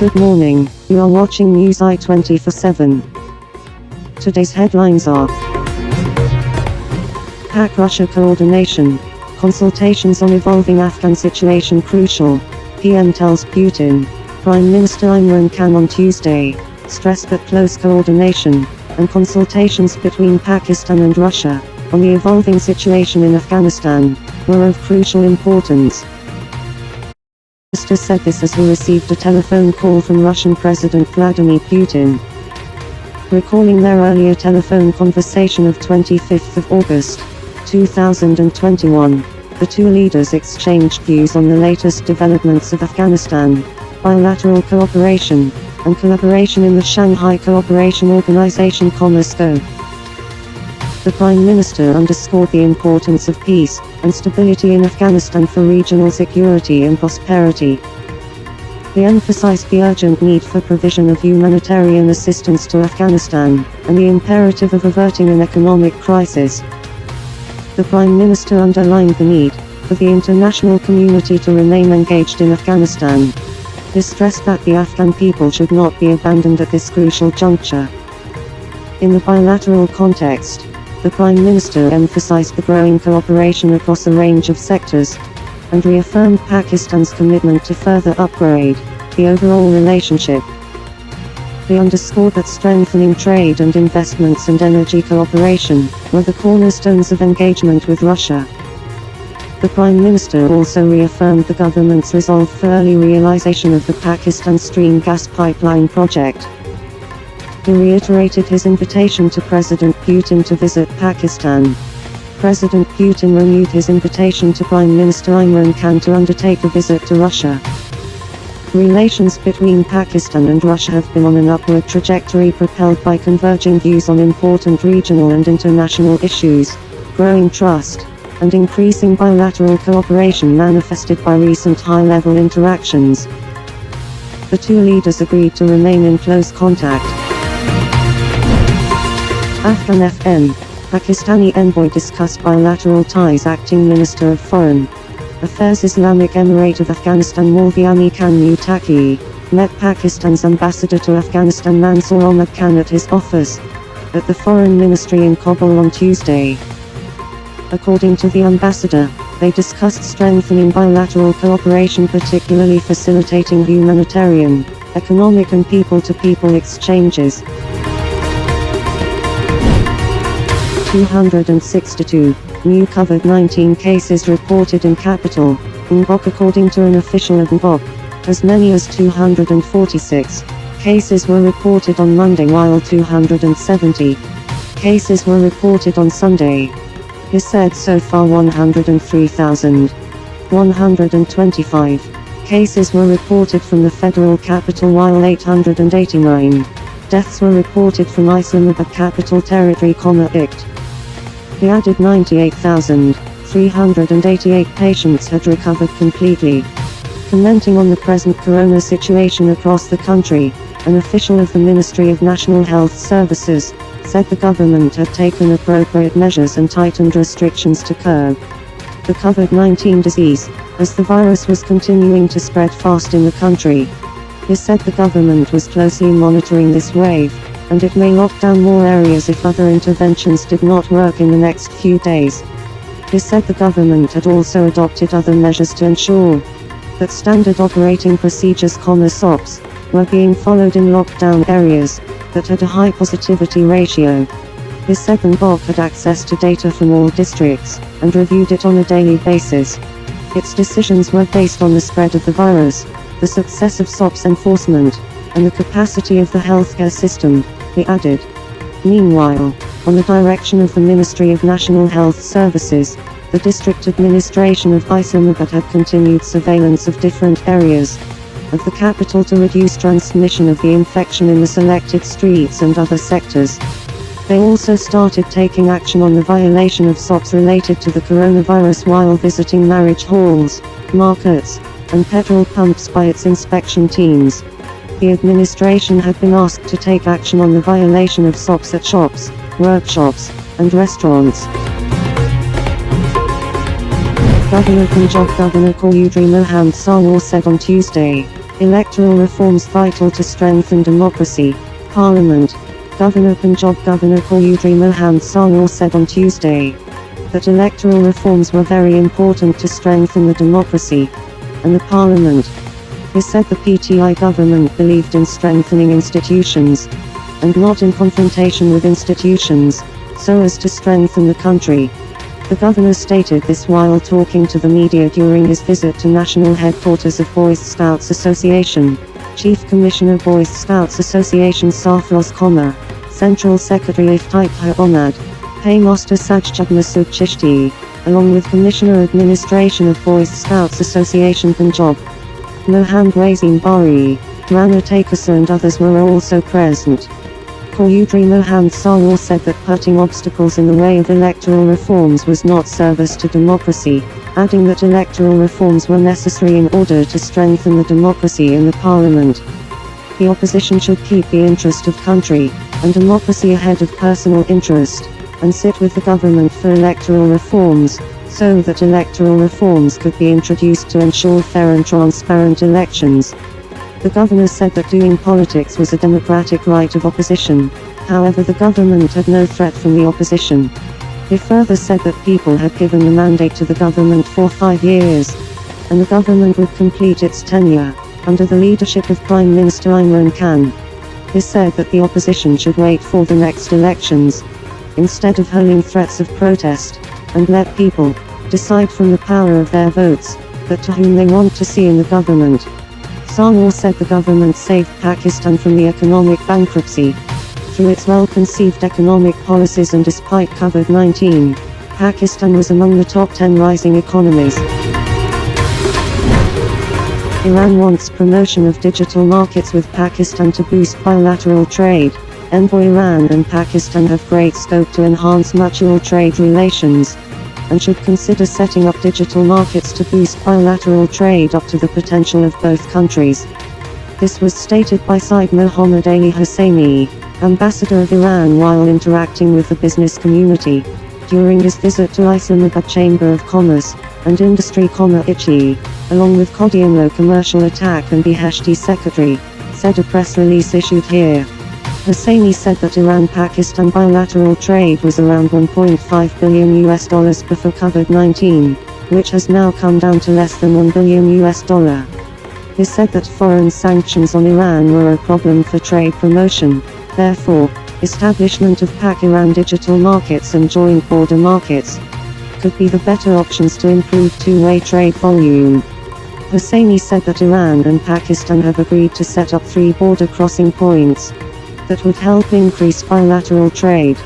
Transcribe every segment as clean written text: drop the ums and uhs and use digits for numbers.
Good morning, you are watching Newsi 24/7. Today's headlines are: Pak-Russia coordination, consultations on evolving Afghan situation crucial, PM tells Putin, Prime Minister Imran Khan on Tuesday, stressed that close coordination and consultations between Pakistan and Russia on the evolving situation in Afghanistan were of crucial importance. The minister said this as he received a telephone call from Russian President Vladimir Putin. Recalling their earlier telephone conversation of 25th of August, 2021, the two leaders exchanged views on the latest developments of Afghanistan, bilateral cooperation, and collaboration in the Shanghai Cooperation Organization (SCO). The Prime Minister underscored the importance of peace and stability in Afghanistan for regional security and prosperity. He emphasized the urgent need for provision of humanitarian assistance to Afghanistan, and the imperative of averting an economic crisis. The Prime Minister underlined the need for the international community to remain engaged in Afghanistan. He stressed that the Afghan people should not be abandoned at this crucial juncture. In the bilateral context, the Prime Minister emphasized the growing cooperation across a range of sectors, and reaffirmed Pakistan's commitment to further upgrade the overall relationship. He underscored that strengthening trade and investments and energy cooperation were the cornerstones of engagement with Russia. The Prime Minister also reaffirmed the government's resolve for early realization of the Pakistan Stream gas pipeline project. He reiterated his invitation to President Putin to visit Pakistan. President Putin renewed his invitation to Prime Minister Imran Khan to undertake a visit to Russia. Relations between Pakistan and Russia have been on an upward trajectory propelled by converging views on important regional and international issues, growing trust, and increasing bilateral cooperation manifested by recent high-level interactions. The two leaders agreed to remain in close contact. Afghan FM, Pakistani envoy discussed bilateral ties. Acting Minister of Foreign Affairs Islamic Emirate of Afghanistan Maulvi Ali Khan Mutaqi met Pakistan's ambassador to Afghanistan Mansour Ahmad Khan at his office at the Foreign Ministry in Kabul on Tuesday. According to the ambassador, they discussed strengthening bilateral cooperation, particularly facilitating humanitarian, economic and people-to-people exchanges. 262 new COVID-19 cases reported in capital, Bangkok. According to an official of Bangkok, as many as 246 cases were reported on Monday while 270 cases were reported on Sunday. He said so far 103,125 cases were reported from the federal capital while 889 deaths were reported from Islamabad Capital Territory, ICT. He added 98,388 patients had recovered completely. Commenting on the present corona situation across the country, an official of the Ministry of National Health Services said the government had taken appropriate measures and tightened restrictions to curb the COVID-19 disease, as the virus was continuing to spread fast in the country. He said the government was closely monitoring this wave, and it may lock down more areas if other interventions did not work in the next few days. He said the government had also adopted other measures to ensure that standard operating procedures (SOPs) were being followed in lockdown areas that had a high positivity ratio. He said Bangkok had access to data from all districts, and reviewed it on a daily basis. Its decisions were based on the spread of the virus, the success of SOPs enforcement, and the capacity of the healthcare system, he added. Meanwhile, on the direction of the Ministry of National Health Services, the district administration of Islamabad had continued surveillance of different areas of the capital to reduce transmission of the infection in the selected streets and other sectors. They also started taking action on the violation of SOPs related to the coronavirus while visiting marriage halls, markets, and petrol pumps by its inspection teams. The administration had been asked to take action on the violation of SOPs at shops, workshops, and restaurants. Governor Punjab Governor Qayyudri Mohammed Sarwar said on Tuesday, Electoral reforms vital to strengthen democracy. Parliament. Governor Punjab Governor Chaudhry Mohan Sawant said on Tuesday that electoral reforms were very important to strengthen the democracy and the parliament. He said the PTI government believed in strengthening institutions and not in confrontation with institutions, so as to strengthen the country. The governor stated this while talking to the media during his visit to national headquarters of Boy Scouts Association. Chief Commissioner Boy Scouts Association Sarfraz Qamar, Central Secretary Iftikhar Ahmad, Paymaster Sajjad Masood Chishti, along with Commissioner Administration of Boy Scouts Association Punjab, Mohammed Razin Bari, Rana Takasa and others were also present. Chaudhry Mohan Sawant said that putting obstacles in the way of electoral reforms was not service to democracy, adding that electoral reforms were necessary in order to strengthen the democracy in the parliament. The opposition should keep the interest of country and democracy ahead of personal interest, and sit with the government for electoral reforms, so that electoral reforms could be introduced to ensure fair and transparent elections. The governor said that doing politics was a democratic right of opposition, however the government had no threat from the opposition. He further said that people had given the mandate to the government for 5 years, and the government would complete its tenure, under the leadership of Prime Minister Imran Khan. He said that the opposition should wait for the next elections, instead of hurling threats of protest, and let people decide from the power of their votes, that to whom they want to see in the government. Sawant said the government saved Pakistan from the economic bankruptcy through its well-conceived economic policies, and despite COVID-19, Pakistan was among the top 10 rising economies. Iran wants promotion of digital markets with Pakistan to boost bilateral trade. Envoy: Iran and Pakistan have great scope to enhance mutual trade relations, and should consider setting up digital markets to boost bilateral trade up to the potential of both countries. This was stated by Saeed Mohammad Ali Hosseini, ambassador of Iran, while interacting with the business community during his visit to Islamabad Chamber of Commerce and Industry ICI, along with Kodianlo Commercial Attack and Beheshti Secretary, said a press release issued here. Hosseini said that Iran-Pakistan bilateral trade was around $1.5 billion before COVID-19, which has now come down to less than $1 billion. He said that foreign sanctions on Iran were a problem for trade promotion, therefore, establishment of Pak-Iran digital markets and joint border markets could be the better options to improve two-way trade volume. Hosseini said that Iran and Pakistan have agreed to set up 3 border crossing points that would help increase bilateral trade.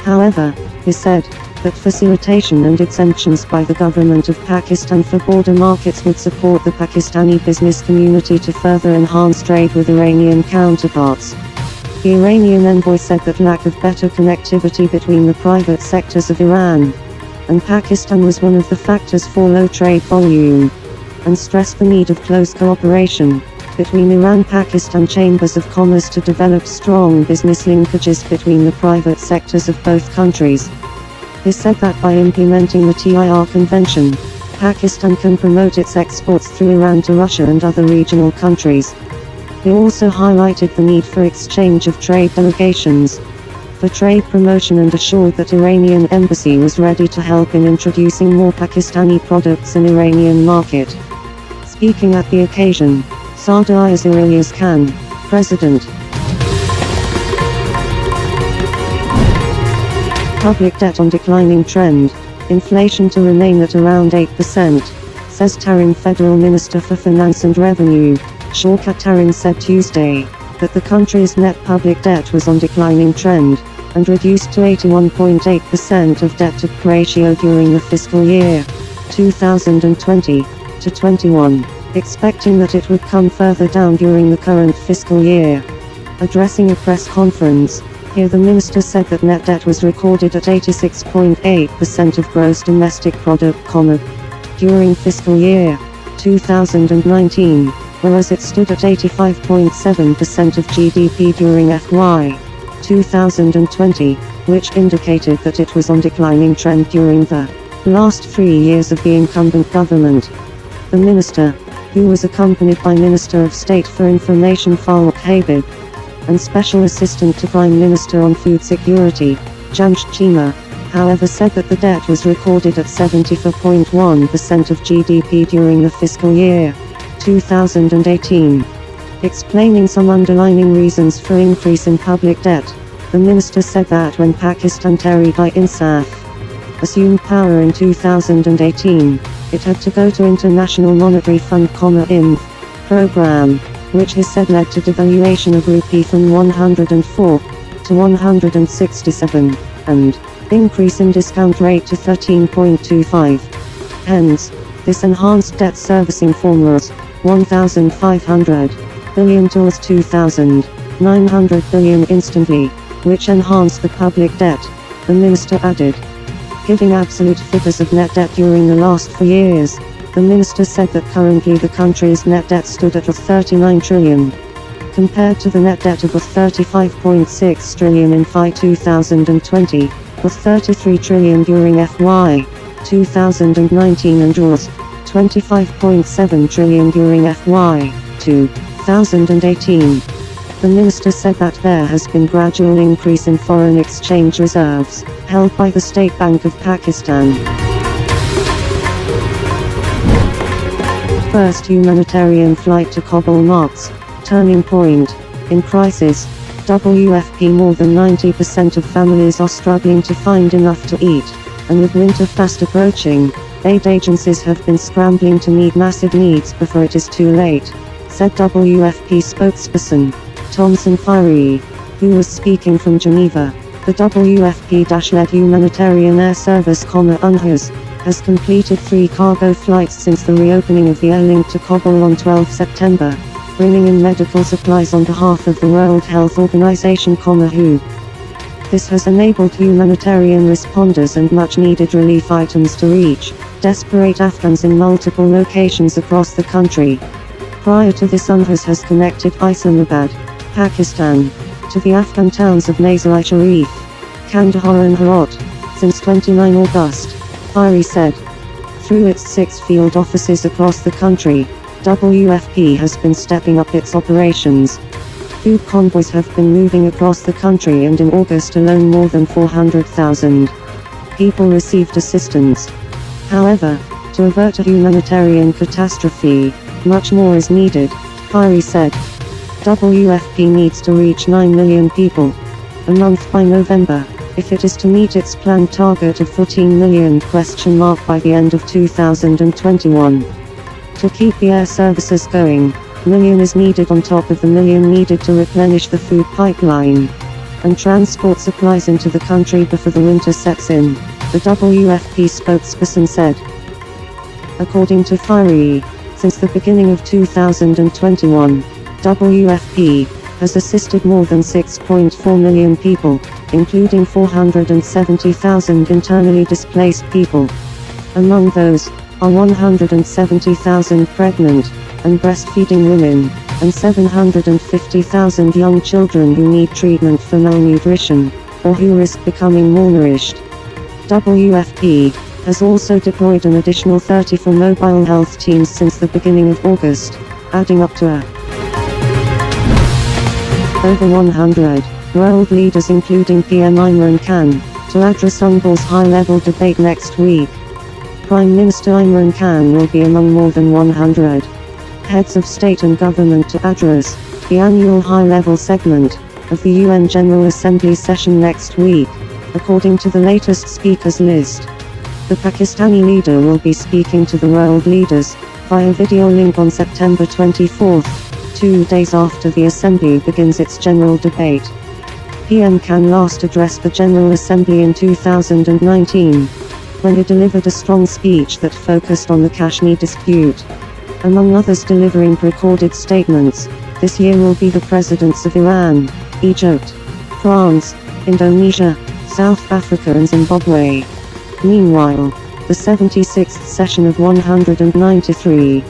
However, he said that facilitation and exemptions by the government of Pakistan for border markets would support the Pakistani business community to further enhance trade with Iranian counterparts. The Iranian envoy said that lack of better connectivity between the private sectors of Iran and Pakistan was one of the factors for low trade volume, and stressed the need of close cooperation between Iran-Pakistan chambers of commerce to develop strong business linkages between the private sectors of both countries. He said that by implementing the TIR Convention, Pakistan can promote its exports through Iran to Russia and other regional countries. He also highlighted the need for exchange of trade delegations for trade promotion and assured that Iranian embassy was ready to help in introducing more Pakistani products in Iranian market. Speaking at the occasion, Sada Ayazir Ilyas Khan, President. Public debt on declining trend, inflation to remain at around 8%, says Tarim Federal Minister for Finance and Revenue, Shaukat Tarim said Tuesday that the country's net public debt was on declining trend, and reduced to 81.8% of debt-to-GDP ratio during the fiscal year 2020-21. Expecting that it would come further down during the current fiscal year. Addressing a press conference, here the minister said that net debt was recorded at 86.8% of gross domestic product, during fiscal year 2019, whereas it stood at 85.7% of GDP during FY 2020, which indicated that it was on declining trend during the last 3 years of the incumbent government. The minister who was accompanied by Minister of State for Information Faruk Habib, and Special Assistant to Prime Minister on Food Security, Jamsh Chima, however said that the debt was recorded at 74.1% of GDP during the fiscal year 2018. Explaining some underlying reasons for increase in public debt, the minister said that when Pakistan Tehreek-i-Insaf assumed power in 2018, it had to go to International Monetary Fund, IMF program, which he said led to devaluation of rupee from 104 to 167, and increase in discount rate to 13.25. Hence, this enhanced debt servicing formula 1,500 billion towards 2,900 billion instantly, which enhanced the public debt, the minister added. Giving absolute figures of net debt during the last 4 years, the minister said that currently the country's net debt stood at 39 trillion, compared to the net debt of 35.6 trillion in FY 2020, with 33 trillion during FY 2019 and was 25.7 trillion during FY 2018. The minister said that there has been gradual increase in foreign exchange reserves, held by the State Bank of Pakistan. First humanitarian flight to Kabul marks turning point in crisis. WFP. More than 90% of families are struggling to find enough to eat, and with winter fast approaching, aid agencies have been scrambling to meet massive needs before it is too late, said WFP spokesperson Thomson Fiery, who was speaking from Geneva. The WFP-led humanitarian air service UNHAS has completed 3 cargo flights since the reopening of the air link to Kabul on 12 September, bringing in medical supplies on behalf of the World Health Organization WHO. This has enabled humanitarian responders and much-needed relief items to reach desperate Afghans in multiple locations across the country. Prior to this, UNHAS has connected Islamabad, Pakistan, to the Afghan towns of Mazar-i-Sharif, Kandahar and Herat, since 29 August, Fiery said. Through its 6 field offices across the country, WFP has been stepping up its operations. Food convoys have been moving across the country, and in August alone more than 400,000 people received assistance. However, to avert a humanitarian catastrophe, much more is needed, Fiery said. WFP needs to reach 9 million people a month by November, if it is to meet its planned target of 14 million by the end of 2021. To keep the air services going, million is needed on top of the million needed to replenish the food pipeline and transport supplies into the country before the winter sets in, the WFP spokesperson said. According to Fiery, since the beginning of 2021, WFP has assisted more than 6.4 million people, including 470,000 internally displaced people. Among those are 170,000 pregnant and breastfeeding women, and 750,000 young children who need treatment for malnutrition, or who risk becoming malnourished. WFP has also deployed an additional 34 mobile health teams since the beginning of August, adding up to over 100 world leaders, including PM Imran Khan, to address UNGA's high-level debate next week. Prime Minister Imran Khan will be among more than 100 heads of state and government to address the annual high-level segment of the UN General Assembly session next week, according to the latest speakers list. The Pakistani leader will be speaking to the world leaders via video link on September 24, 2 days after the Assembly begins its general debate. PM Khan last addressed the General Assembly in 2019, when he delivered a strong speech that focused on the Kashmir dispute. Among others delivering pre-recorded statements, this year will be the presidents of Iran, Egypt, France, Indonesia, South Africa and Zimbabwe. Meanwhile, the 76th session of 193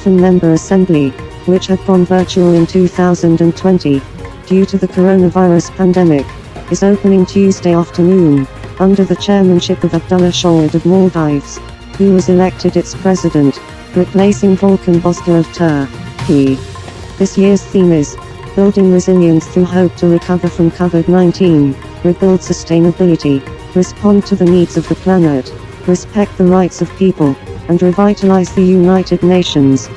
member Assembly, which had gone virtual in 2020, due to the coronavirus pandemic, is opening Tuesday afternoon, under the chairmanship of Abdullah Shahid of Maldives, who was elected its president, replacing Volkan Bozkır of Turkey. This year's theme is building resilience through hope to recover from COVID-19, rebuild sustainability, respond to the needs of the planet, respect the rights of people, and revitalize the United Nations.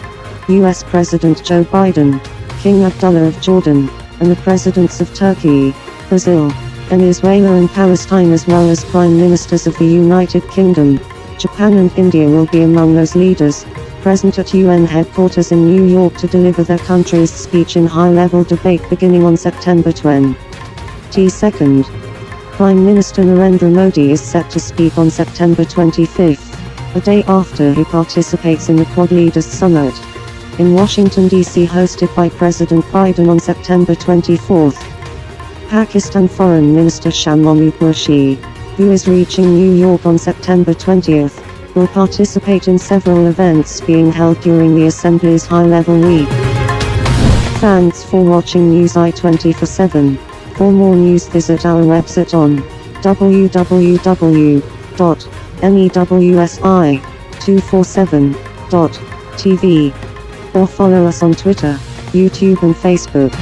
US President Joe Biden, King Abdullah of Jordan, and the presidents of Turkey, Brazil, Venezuela and Palestine, as well as prime ministers of the United Kingdom, Japan and India will be among those leaders present at UN headquarters in New York to deliver their country's speech in high-level debate beginning on September 22nd. Prime Minister Narendra Modi is set to speak on September 25th, a day after he participates in the Quad Leaders Summit in Washington, D.C., hosted by President Biden on September 24th. Pakistan Foreign Minister Shah Mahmood Qureshi, who is reaching New York on September 20th, will participate in several events being held during the Assembly's high-level week. Thanks for watching Newsi 24/7. For more news, visit our website on www.newsi247.tv or follow us on Twitter, YouTube and Facebook.